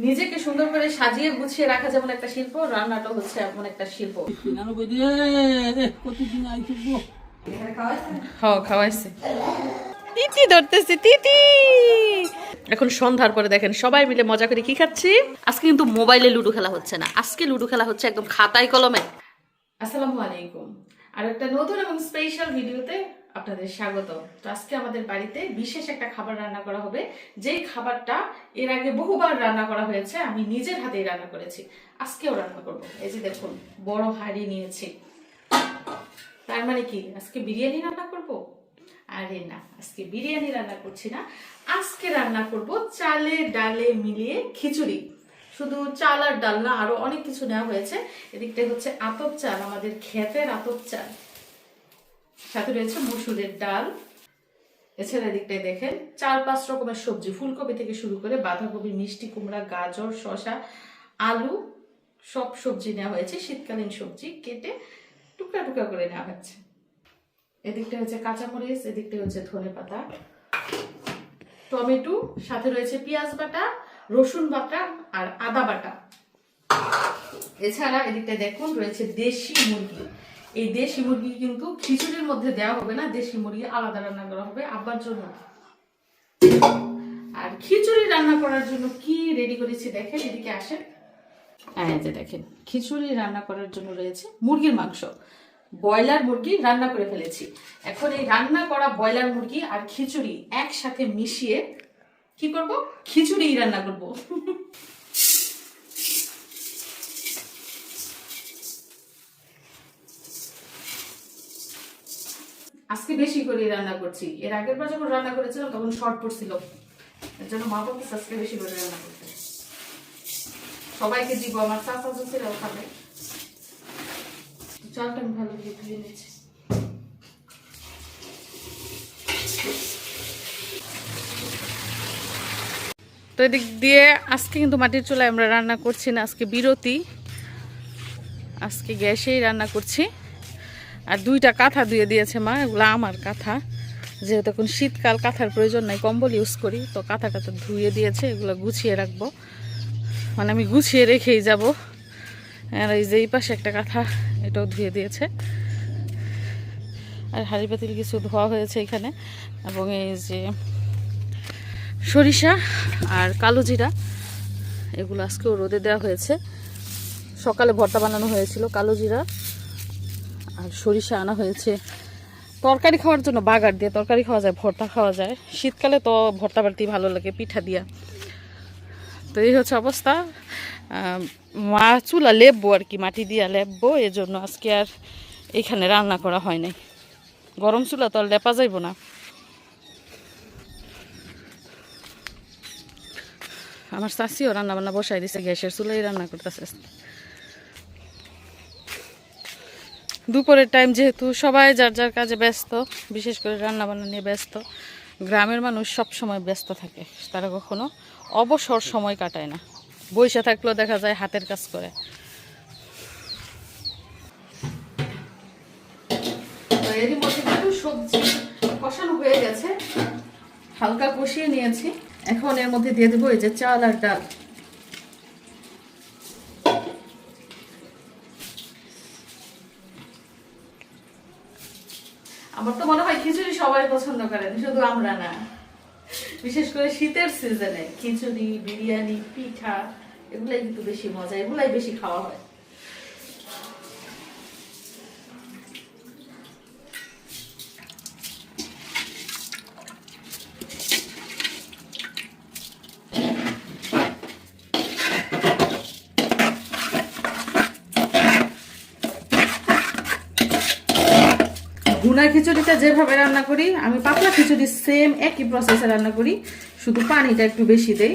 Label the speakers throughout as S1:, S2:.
S1: নিজেকে সুন্দর করে সাজিয়ে গুছিয়ে রাখা যেমন একটা শিল্প, রান্নাটা হচ্ছে এমন একটা শিল্প। হ্যাঁ, খাওয়াইছে। তিতি ধরতেছি, তিতি। এখন সন্ধ্যার পরে দেখেন সবাই মিলে মজা করে কি খাচ্ছি। আজকে কিন্তু মোবাইলে লুডো খেলা হচ্ছে না, আজকে লুডো খেলা হচ্ছে একদম খাতায় কলমে। আসসালামু আলাইকুম। আর একটা নতুন এবং স্পেশাল ভিডিওতে আপনাদের স্বাগত। তো আজকে আমাদের বাড়িতে বিশেষ একটা খাবার রান্না করা হবে, যেই খাবারটা এর আগে বহুবার রান্না করা হয়েছে, আমি নিজের হাতেই রান্না করেছি। আজকেও রান্না করব। এই যে দেখুন বড় হাঁড়ি নিয়েছি। তার মানে কি আজকে বিরিয়ানি রান্না করব? আরে না, আজকে বিরিয়ানি রান্না করছি না, আজকে রান্না করব চালে ডালে মিলিয়ে খিচুড়ি। শুধু চাল আর ডাল না, আরো অনেক কিছু নেওয়া হয়েছে। এদিকটাই হচ্ছে আতপ চাল, আমাদের ক্ষেতের আতপ চাল, সাথে রয়েছে মসুরের ডাল। এছাড়া এদিকটায় দেখেন 4-5 রকমের সবজি, ফুলকপি থেকে শুরু করে বাঁধাকপি, মিষ্টি কুমড়া, গাজর, শসা, আলু, সব সবজি নেওয়া হয়েছে। শীতকালীন সবজি কেটে টুকরা টুকরা করে নেওয়া হচ্ছে। এদিকটা হচ্ছে কাঁচামরিচ, এদিকটা হচ্ছে ধনেপাতা, টমেটো, সাথে রয়েছে পেঁয়াজ বাটা, রসুন বাটা আর আদা বাটা। এছাড়া এদিকটা দেখুন রয়েছে দেশি মুরগি। এই দেশি মুরগি কিন্তু খিচুড়ির মধ্যে দেওয়া হবে না, দেশি মুরগি আলাদা রান্না করা হবে আব্বার জন্য। আর খিচুড়ি রান্না করার জন্য কি রেডি করেছি দেখেন, এদিকে আসেন। এই যে দেখেন খিচুড়ি রান্না করার জন্য রয়েছে মুরগির মাংস, ব্রয়লার মুরগি রান্না করে ফেলেছি। এখন এই রান্না করা ব্রয়লার মুরগি আর খিচুড়ি একসাথে মিশিয়ে কি করব? খিচুড়ি রান্না করব। আজকে বেশি করে রান্না করছি, এর আগের বার যখন রান্না করেছিলাম তখন শর্ট পড়ছিল, এর জন্য মা বলতেছে আজকে বেশি করে রান্না করতে। সবাইকে দিব, আমার চাচা চাচিরাও খাবে। চালটা আমি ভালো করে ধুয়ে নিয়েছি। তো এদিক দিয়ে আজকে কিন্তু মাটির চুলায় আমরা রান্না করছি না, আজকে বিরতি। আজকে গ্যাসেই রান্না করছি। আর 2টা কাঁথা ধুয়ে দিয়েছে মা, এগুলো আমার কাঁথা, যেহেতু এখন শীতকাল কাঁথার প্রয়োজন নাই, কম্বল ইউজ করি, তো কাঁথা ধুয়ে দিয়েছে, এগুলো গুছিয়ে রাখবো, মানে আমি গুছিয়ে রেখেই যাব। আর এই যে এই পাশে একটা কাঁথা, এটাও ধুয়ে দিয়েছে। আর হাঁড়ি পাতিল কিছু ধোয়া হয়েছে এখানে, এবং এই যে সরিষা আর কালো জিরা, এগুলো আজকেও রোদে দেওয়া হয়েছে। সকালে ভর্তা বানানো হয়েছিল, কালো জিরা আর সরিষা আনা হয়েছে তরকারি খাওয়ার জন্য। বাগার দিয়ে তরকারি খাওয়া যায়, ভর্তা খাওয়া যায়, শীতকালে তো ভর্তা বাড়তি ভালো লাগে পিঠা দিয়া। তো এই হচ্ছে অবস্থা। মা চুলা লেপবো আর কি, মাটি দিয়া লেপবো, এজন্য আজকে আর এখানে রান্না করা হয় নাই। গরম চুলা তো আর লেপা যাইব না। আমার চাষিও রান্না বান্না বসাই দিছে, গ্যাসের চুলাই রান্না করতেছে। দুপুরের টাইম যেহেতু সবাই যার যার কাজে ব্যস্ত, বিশেষ করে রান্না বান্না নিয়ে ব্যস্ত। গ্রামের মানুষ সব সময় ব্যস্ত থাকে, তারা কখনো অবসর সময় কাটায় না, বসে থাকলেও দেখা যায় হাতের কাজ করে। এরই মধ্যে কিন্তু সবজি কষানো হয়ে গেছে, হালকা কষিয়ে নিয়েছি। এখন এর মধ্যে দিয়ে দেবো এই যে চাল আর ডাল। আমার তো মনে হয় খিচুড়ি সবাই পছন্দ করেন, শুধু আমরা না। বিশেষ করে শীতের সিজনে খিচুড়ি, বিরিয়ানি, পিঠা, এগুলাই কিন্তু বেশি মজা, এগুলাই বেশি খাওয়া হয়। ভুনা খিচুড়িটা যেভাবে রান্না করি আমি, পাতলা খিচুড়ি সেম একই প্রসেসে রান্না করি, শুধু পানিটা একটু বেশি দেই।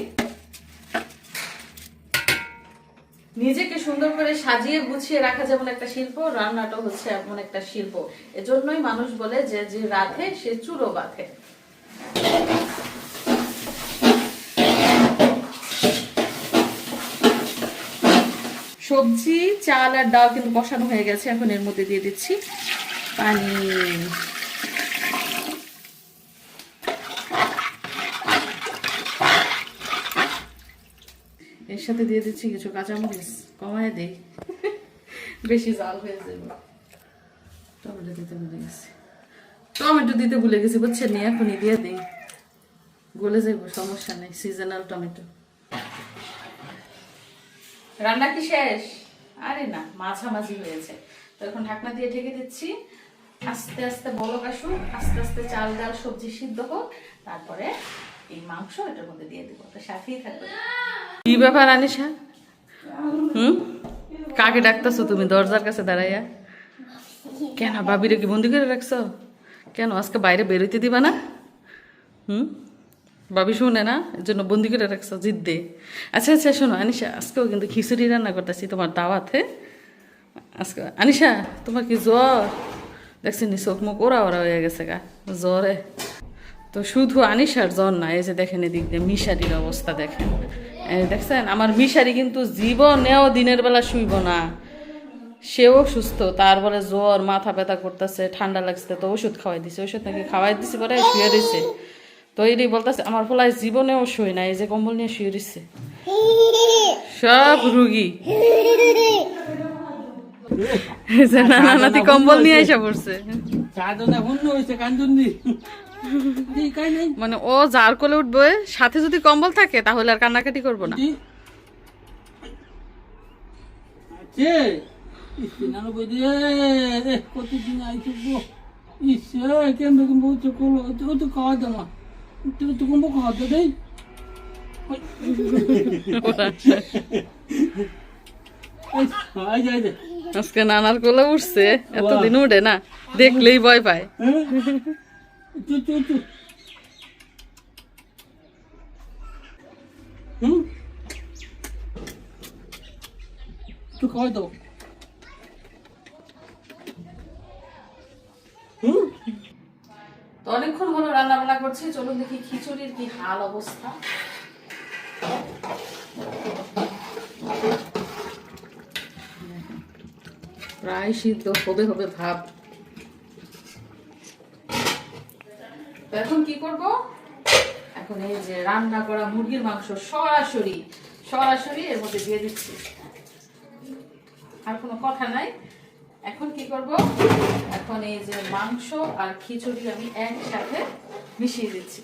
S1: নিজেকে সুন্দর করে সাজিয়ে গুছিয়ে রাখা যেমন একটা শিল্প, রান্নাটা হচ্ছে এমন একটা শিল্প। এজন্যই মানুষ বলে যে যে রাধে সে চুরো বাঁধে। সবজি, চাল আর ডাল কিন্তু কষানো হয়ে গেছে, এখন এর মধ্যে দিয়ে দিচ্ছি পানি। এর সাথে দিয়ে দিচ্ছি কিছু কাঁচামরিচ, কমায় দেই, বেশি জাল হয়ে যাবে। টমেটো দিতে ভুলে গেছি, বুঝছেন, এখনই দিয়ে দিই, গলে যাইব, সমস্যা নেই, সিজনাল টমেটো। রান্না কি শেষ? আরে না, মাঝামাঝি হয়েছে। তো এখন ঢাকনা দিয়ে ঢেকে দিচ্ছি, আস্তে আস্তে বলক আসুক, আস্তে আস্তে চাল ডাল সবজি সিদ্ধ হোক, তারপরে এই মাংস এটার মধ্যে দিয়ে দেবো। তো সাথেই থাকবে। কি ব্যাপার আনিশা? কাকে ডাকতেছো তুমি দরজার কাছে দাঁড়াইয়া? কেন ভাবিরে কি বন্দি করে রাখছো? কেন আজকে বাইরে বেরোইতে দিবা না? ভাবি শুনে না, এর জন্য বন্দি করে রাখছো জিদ্দে। আচ্ছা আচ্ছা, শোনো আনিশা, আজকেও কিন্তু খিচুড়ি রান্না করতেছি তোমার দাওয়াতে। আজকে আনিশা, তোমার কি জ্বর? দেখছি নি চোখ মুখ ওরা ওরা হয়ে গেছে গা জ্বরে। তো শুধু আনিশার জ্বর না, এই যে দেখেন এদিক দিয়ে মিশারির অবস্থা দেখেন। দেখছেন আমার মিশারি কিন্তু জীবনেও দিনের বেলা শুইব না, সেও সুস্থ, তার বলে জ্বর, মাথা ব্যথা করতেছে, ঠান্ডা লাগছে, তো ওষুধ খাওয়াই দিছে, ওষুধ নাকি খাওয়াই দিছি পরে শুয়ে দিছে। তো এই বলতেছে আমার ফলায় জীবনেও শুই না, এই যে কম্বল নিয়ে শুয়ে দিচ্ছে সব রুগী। নানাতি কম্বল নিয়ে এসে পড়ছে, মানে ও যার কোলে উঠবে সাথে যদি কম্বল থাকে তাহলে আর কান্নাকাটি করবো না। আজকে নানার কোলে উঠছে, এতদিন উঠে না, দেখলেই ভয় পায়। তো অনেকক্ষণ হলো রান্না বান্না করছি, চলুন দেখি খিচুড়ির কি হাল অবস্থা। প্রায় সিদ্ধ হবে হবে ভাব। এখন কি করব? এখন এই যে রান্না করা মুরগির মাংস সরাসরি সরাসরি এর মধ্যে দিয়ে দিচ্ছি, আর কোনো কথা নাই। এখন কি করব? এখন এই যে মাংস আর খিচুড়ি আমি একসাথে মিশিয়ে দিচ্ছি।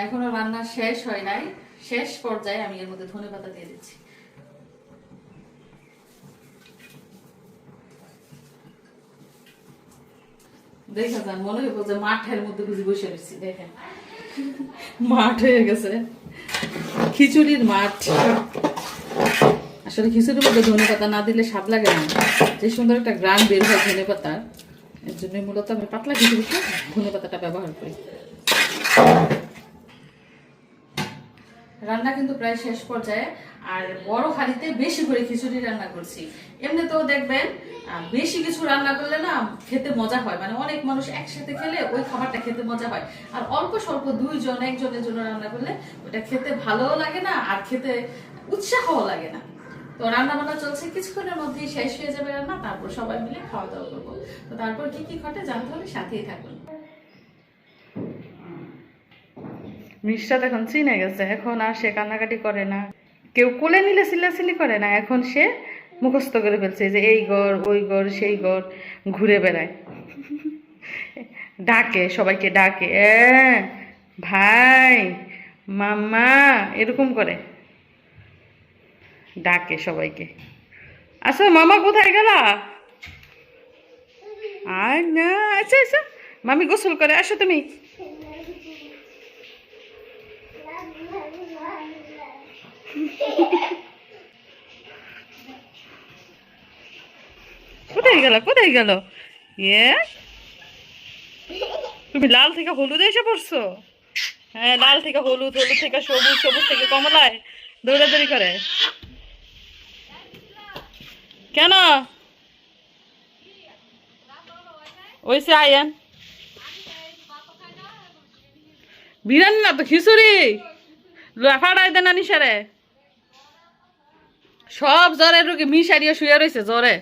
S1: এখনো রান্না শেষ হয় নাই, শেষ পর্যায়ে আমি এর মধ্যে ধনেপাতা দিয়ে দিচ্ছি। দেখা যান, মনে হইব যে মাঠের মধ্যে বুঝি বসে রয়েছি। দেখেন মাঠ হয়ে গেছে, খিচুড়ির মাঠ। আসলে খিচুড়ির মধ্যে ধনেপাতা না দিলে স্বাদ লাগে না, যে সুন্দর একটা গ্রান বের হয় ধনেপাতার, এর জন্য মূলত আমি পাতলা খিচুড়িতে ধনেপাতাটা ব্যবহার করি। রান্না কিন্তু প্রায় শেষ পর্যায়ে, আর বড় হাঁড়িতে বেশি করে খিচুড়ি রান্না করছি। এমনিতেও দেখবেন বেশি কিছু রান্না করলে না খেতে মজা হয়, মানে অনেক মানুষ একসাথে খেলে ওই খাবারটা খেতে মজা হয়। আর অল্প স্বল্প দুইজন একজনের জন্য রান্না করলে ওটা খেতে ভালোও লাগে না, আর খেতে উৎসাহও লাগে না। তো রান্না বান্না চলছে, কিছুক্ষণের মধ্যেই শেষ হয়ে যাবে রান্না, তারপর সবাই মিলে খাওয়া দাওয়া করবো। তো তারপর কি কি ঘটে জানতে হলে সাথেই থাকুন। মিষ্টা এখন চিনে গেছে, এখন আর সে কান্নাকাটি করে না, কেউ কোলে নিলে চিল্লাচিল্লি করে না, এখন সে মুখস্থ করে ফেলছে যে এই ঘর ওই ঘর সেই ঘর ঘুরে বেড়ায়, ডাকে সবাইকে, ডাকে ভাই মাম্মা এরকম করে ডাকে সবাইকে। আচ্ছা মামা কোথায় গেলা? আর না, আচ্ছা আচ্ছা মামি গোসল করে আসো তুমি। কোথায় গেল কোথায় গেল? ইয়ে তুমি লাল থেকে হলুদে এসে পড়ছো? হ্যাঁ, লাল থেকে হলুদ, হলুদ থেকে সবুজ, সবুজ থেকে কমলায় দৌড়াদৌড়ি করে কেন? ওইসে আয়েন বিরিয়ানি না তো খিচুড়ি লাফাড়াই দেন নিসারে, সব জ্বরের রোগী মিশারিয়ে শুয়ে রয়েছে জ্বরে।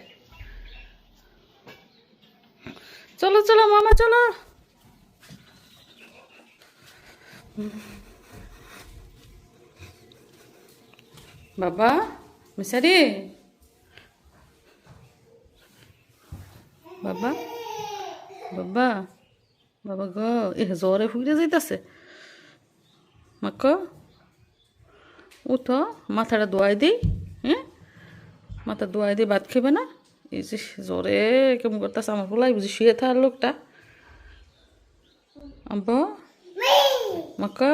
S1: চলো চলো মামা চলো। বাবা মিসারি, বাবা বাবা বাবা গো, এ জ্বরে ফুলে যাইতাছে। মাক্কা উঠো, মাথাটা ধোয়াই দিই। হ্যাঁ, মাথা ধোয়াই দিয়ে ভাত খেবে না? এই যে জ্বরে কেমন করতেছে আমার বলাই বুঝি শুয়ে থাকার লোকটা। আব্বা মাক্কা,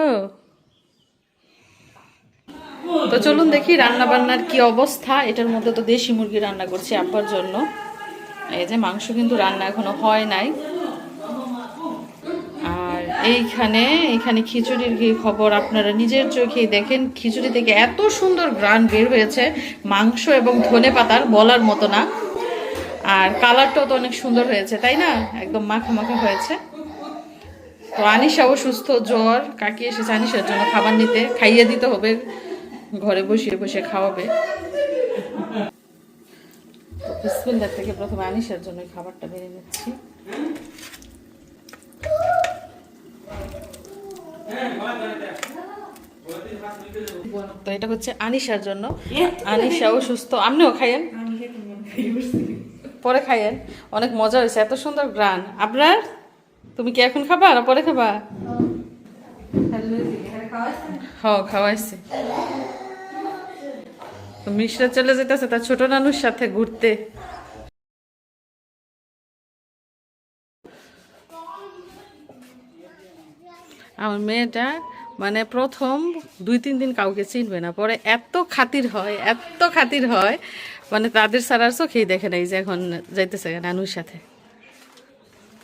S1: তো চলুন দেখি রান্না বান্নার কি অবস্থা। এটার মধ্যে তো দেশি মুরগি রান্না করছি আব্বার জন্য। এই যে মাংস কিন্তু রান্না এখনো হয় নাই। আর এইখানে খিচুড়ির কি খবর, আপনারা নিজের চোখেই দেখেন। খিচুড়ি থেকে এত সুন্দর ঘ্রাণ বের হয়েছে, মাংস এবং ধনেপাতার বলার মতো না। আর কালারটাও তো অনেক সুন্দর হয়েছে, তাই না? একদম মাখা মাখা হয়েছে। তো আনিশাও সুস্থ, জ্বর। কাকি এসেছে আনিশার জন্য খাবার নিতে, খাইয়ে দিতে হবে, ঘরে বসিয়ে বসে খাওয়াবে। বিসমিল্লাহ থেকে প্রথমে আনিশার জন্য খাবারটা বেড়ে নিচ্ছি। তো এটা হচ্ছে আনিশার জন্য। আনিশাও সুস্থ, আপনিও খাইয়েন, পরে খাইয়েন। অনেক মজা হয়েছে, এত সুন্দর গ্রান। আপনার, তুমি কি এখন খাবা না পরে খাবা? হ্যাঁ খাওয়াইছি। মিশরা চলে যেতেছে তার ছোট নানুর সাথে ঘুরতে। আমার মেয়েটা মানে প্রথম 2-3 দিন কাউকে চিনবে না, পরে এত খাতির হয়, এত খাতির হয়, মানে তাদের সারার চোখেই দেখে নাই যে এখন যাইতেছে নানুর সাথে।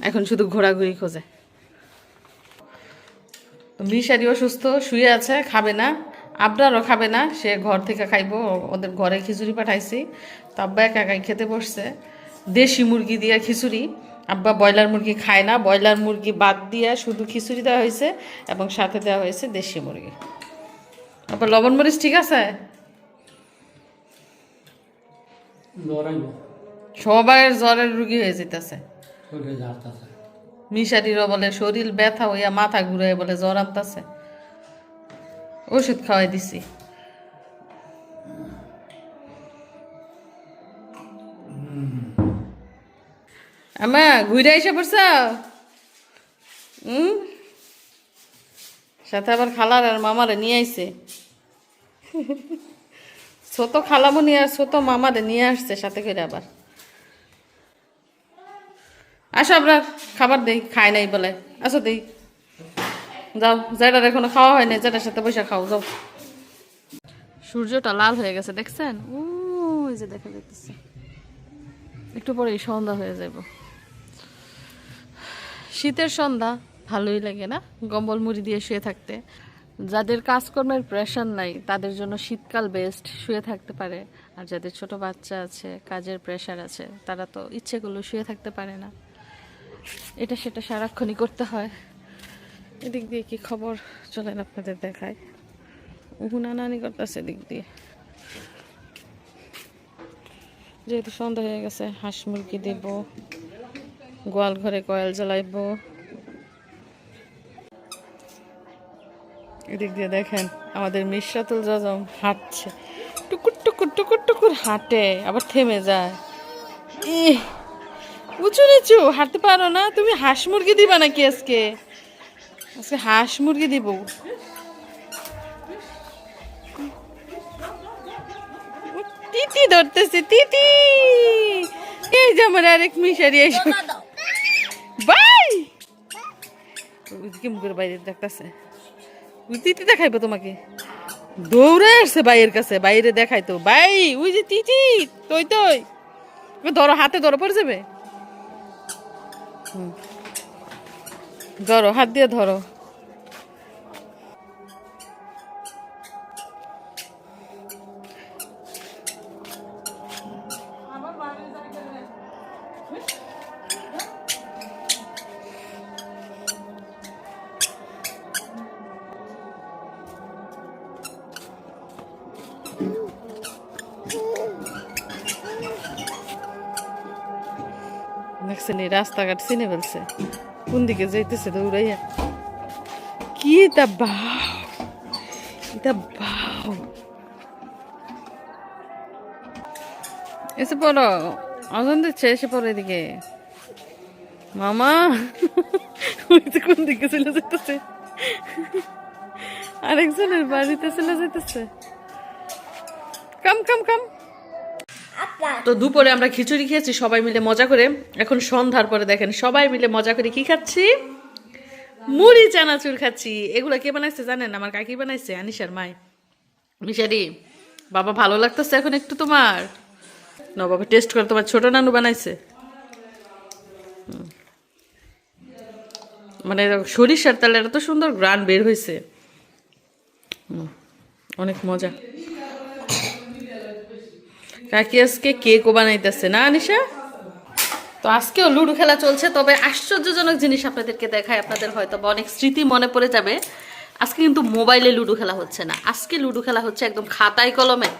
S1: এখন শুধু ঘোরাঘুরি খোঁজে। মিশারিও সুস্থ, শুয়ে আছে, খাবে না। আবরারও খাবে না, সে ঘর থেকে খাইবো। ওদের ঘরে খিচুড়ি পাঠাইছি, তো আব্বা একা একাই খেতে বসছে। দেশি মুরগি দিয়ে খিচুড়ি। আব্বা ব্রয়লার মুরগি খায় না, ব্রয়লার মুরগি বাদ দিয়ে শুধু খিচুড়ি দেওয়া হয়েছে এবং সাথে দেওয়া হয়েছে দেশি মুরগি। আবার লবণ মরিচ ঠিক আছে? সবাই জ্বরের রুগী হয়ে যেতেছে। মিশারিরও বলে শরীর ব্যথা হইয়া মাথা ঘুরে বলে জ্বর আনতেছে, ওষুধ খাওয়াই দিছি। আমা ঘুরে এসে পড়ছ? সাথে আবার খালার আর মামারে নিয়ে আইছে। ছোট খালামনি আর ছোট মামারে নিয়ে আসছে সাথে করে। আবার আসো, আমরা খাবার দেই, খায় নাই বলে। আসো দেই, যাও। যেটার এখনো খাওয়া হয় নাই, যেটার সাথে বসে খাও, যাও। সূর্যটা লাল হয়ে গেছে, দেখছেন? ওই যে দেখা যাইতেছে, একটু পরে সন্ধ্যা হয়ে যাব। শীতের সন্ধ্যা ভালোই লাগে না, কম্বল মুড়ি দিয়ে শুয়ে থাকতে। যাদের কাজকর্মের প্রেশার নাই তাদের জন্য শীতকাল বেস্ট, শুয়ে থাকতে পারে। আর যাদের ছোট বাচ্চা আছে, কাজের প্রেশার আছে, তারা তো ইচ্ছে করলে শুয়ে থাকতে পারে না, এটা সেটা সারাক্ষণই করতে হয়। এদিক দিয়ে কি খবর চলেন আপনাদের দেখায়। নানি করতেছে এদিক দিয়ে। যেহেতু সন্ধ্যা হয়ে গেছে, হাঁস মুরগি দেব, গোয়াল ঘরে কয়েল জ্বালাইব। এদিক দিয়ে দেখেন আমাদের মিশরাতুল জাজম হাঁটছে, টুকুর টুকুর টুকুর টুকুর হাঁটে, আবার থেমে যায়। উঁচু নিচু হাঁটতে পারো না তুমি? হাঁস মুরগি দিবা নাকি আজকে? আজকে হাঁস মুরগি দিব। তিতি ধরতেছে, তিতি। এই যে আমার আরেক মিশারি এসে বাই কেমন করে বাইরে দেখতেছে। তিতি দেখাইবো তোমাকে, দৌড়ে আসছে বাইয়ের কাছে, বাইরে দেখাইতো। বাই ওই যে তিতি, তুই তুই ধরো, হাতে ধরো, পড়ে যাবে। ধরো, হাত দিয়ে ধরো। দেখছেন এই রাস্তাঘাট চিনে ফেলছে, কোন দিকে যাইতেছে দৌড়াইয়া। কি তা বাও, এটা বাও। এসে পড়ো, আজান দিচ্ছে, এসে পড়ো এদিকে। মামা কোন দিকে চলে যেতেছে, আরেকজনের বাড়িতে চলে যেতেছে। কাম কাম কাম। তো দুপুরে আমরা খিচুড়ি খেয়েছি সবাই মিলে মজা করে। এখন সন্ধ্যার পরে দেখেন সবাই মিলে মজা করে কি খাচ্ছি, মুড়ি চানাচুর খাচ্ছি। এগুলো কে বানাইছে জানেন? আমার কাকি বানাইছে, আনিশার মাই। মিশারি বাবা ভালো লাগতেছে এখন একটু তোমার? না বাবা টেস্ট করে, তোমার ছোট নানু বানাইছে। মানে সরিষার তেলের এত সুন্দর গ্রান বের হয়েছে, অনেক মজা। কাকি আজকে কেকও বানাইতেছে না আনিশা? তো আজকেও লুডো খেলা চলছে, তবে আশ্চর্যজনক জিনিস আপনাদেরকে দেখায়, আপনাদের হয়তো অনেক স্মৃতি মনে পড়ে যাবে। আজকে কিন্তু মোবাইলে লুডো খেলা হচ্ছে না, আজকে লুডো খেলা হচ্ছে একদম খাতায় কলমে।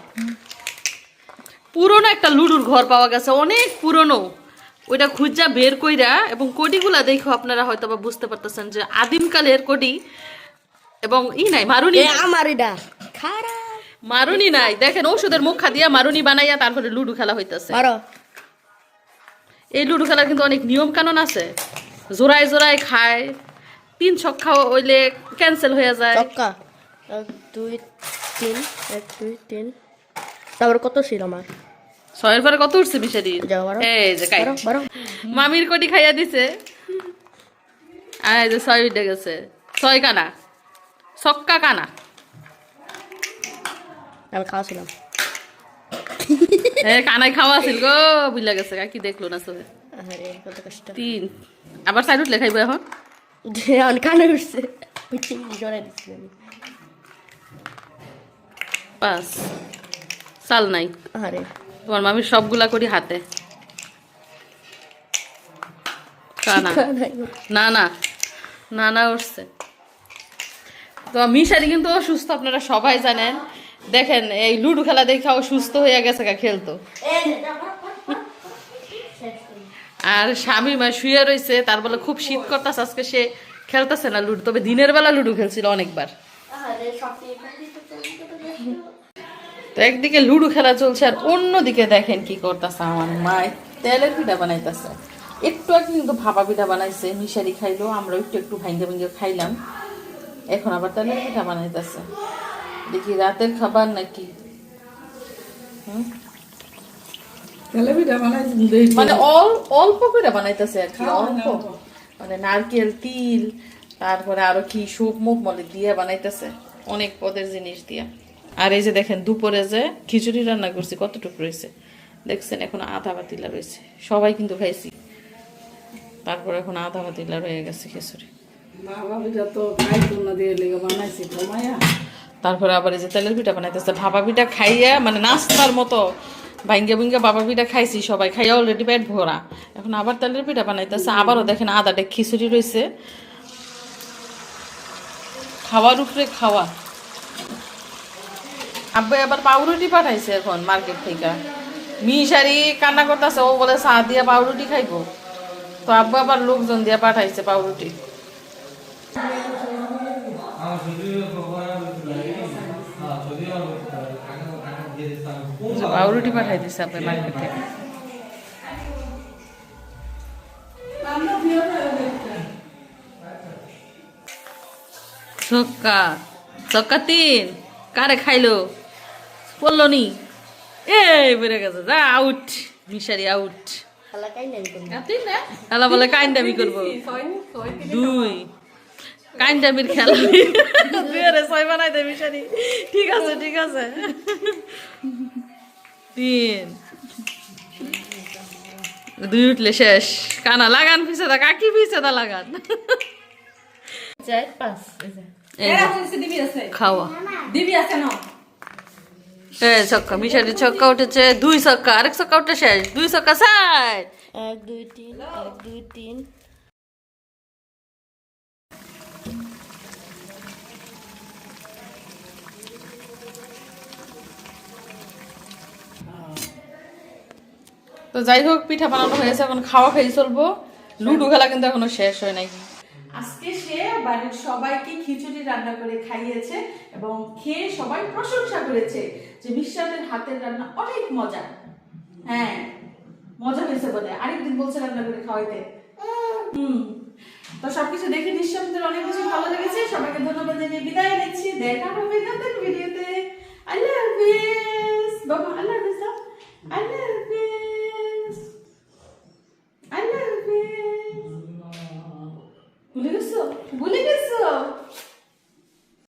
S1: পুরনো একটা লুডুর ঘর পাওয়া গেছে, অনেক পুরনো। ওইটা খুঁজা বের কইরা, এবং কোডিগুলা দেখো আপনারা হয়তো বা বুঝতে পারতেছেন যে আদিমকালের কোডি। এবং নাই মারুনি,
S2: আমার এটা খারাপ
S1: মারুনি নাই, দেখেন ওষুধের মুখা দিয়া মারুনি বানাইয়া তারপরে লুডো খেলা হইতেছে। এই লুডো খেলার কিন্তু অনেক নিয়ম কানুন আছে। জোড়ায় জোড়ায় খায়, 3 ছক্কা হইলে ক্যান্সেল হয়ে যায়।
S2: 1 2 3 1 2 3। তারপর কত ছিল আমার?
S1: 6 এর পরে কত উঠছে মিশারি? এই যে কাই মামির কোটি খাইয়া দিছে। আর এই যে 6 উঠে গেছে, 6 কানা, ছক্কা কানা।
S2: আমি খাওয়াছিলাম।
S1: কানাই খাওয়া ছিল গো, বুঝলা গেছে কাকি দেখলো না সবে।
S2: আরে কত কষ্ট।
S1: 3 আবার 4 উঠলে খাইবো এখন।
S2: আমি কানে উঠছে, পিছে জড়াই দিছি আমি।
S1: 5 সাল নাই।
S2: আরে
S1: তোমার মামির সবগুলা করি হাতে। কানা না না না না উঠছে। তো মিশারি কিন্তু অসুস্থ, আপনারা সবাই জানেন। দেখেন এই লুডো খেলা দেখে সুস্থ হয়ে গেছে, খেলতো। আর স্বামী মা শুয়ে রয়েছে, তার বলে খুব শীত করতেছে আজকে, সে খেলতেছে না লুডো। তবে দিনের বেলা লুডো খেলছিল অনেকবার। তো একদিকে লুডো খেলা চলছে, আর অন্যদিকে দেখেন কি করতেছে আমার মা, তেলের পিঠা বানাইতেছে। একটু আগে কিন্তু ভাপা পিঠা বানাইছে, মিশারি খাইলো, আমরা একটু একটু ভাঙ্গে ভাঙ্গে খাইলাম। এখন আবার তেলের পিঠা বানাইতেছে, দেখি রাতের খাবার নাকি। মানে অল্প করে বানাইতেছে আর কি, অল্প। মানে নারকেল, তিল, তারপরে আরো কি সুপ মুখ মলে দিয়ে বানাইতেছে, অনেক পদের জিনিস দিয়া। আর এই যে দেখেন দুপুরে যে খিচুড়ি রান্না করছি কতটুকু রয়েছে দেখছেন, এখন আধা পাতিলা রয়েছে, সবাই কিন্তু খাইছি। তারপর এখন আধা পাতিলা রয়ে গেছে খিচুড়ি। তারপরে আবার এই যে তেলের পিঠা বানাইতেছে। ভাপা পিঠা খাইয়া মানে নাস্তার মতো ভাঙ্গা ভাঙ্গা বাবা পিঠা খাইছি সবাই, খাইয়া অলরেডি পেট ভরা। এখন আবার তেলের পিঠা বানাইতেছে, আবারও দেখেন আদাটা খিচুড়ি রয়েছে, খাওয়ার উপরে খাওয়া। আব্বা আবার পাউরুটি পাঠাইছে এখন মার্কেট থেকে। মিশারি কান্না করতেছে, ও বলে চা দিয়া পাউরুটি খাইবো। তো আব্বা আবার লোকজন দিয়া পাঠাইছে পাউরুটি। পাউরুটি পাঠাই দিছে আপনি মার্কেট থেকে। ছক্কা ছক্কা 3 কারে খাইলো, পড়লো নি, এই বেড়ে গেছে, যা আউট। মিশারি আউট। খেলা বলে কাইন্দামি করবো, 2 কাইন্দামির খেলা। 6 বানাই দে মিশারি। ঠিক আছে ঠিক আছে। 3 2 উঠলে শেষ। কানা লাগান পিছে দা, কাকি পিছে দা লাগান।
S2: 4 5
S1: খাওয়া ছক্কা, মিশারি ছক্কা উঠেছে, 2 ছক্কা, আরেক ছক্কা উঠে শেষ, 2 ছক্কা সাইড।
S2: 1 2 3 1 2 3।
S1: তো যাই হোক পিঠা বানানো হয়েছে, এখন খাওয়া খাই চলবো। লুডো খেলা কিন্তু এখনো শেষ হয় নাই। আজকে সে বাড়ির সবাইকে খিচুড়ি রান্না করে খাইয়েছে এবং খেয়ে সবাই প্রশংসা করেছে যে মিশরাতের হাতের রান্না অনেক মজা। হ্যাঁ, মজা হয়েছে বলে আরেকদিন বলছে রান্না করে খাওয়াইতে। তো সবকিছু দেখে নিশ্চয়ই আমাদের অনেক বেশি ভালো লেগেছে। সবাইকে ধন্যবাদ জানিয়ে বিদায় নিচ্ছি। দেখা হবে নতুন ভিডিওতে। আল্লাহ হাফেজ বাবা, আল্লাহ হাফেজ, আল্লাহ হাফেজ।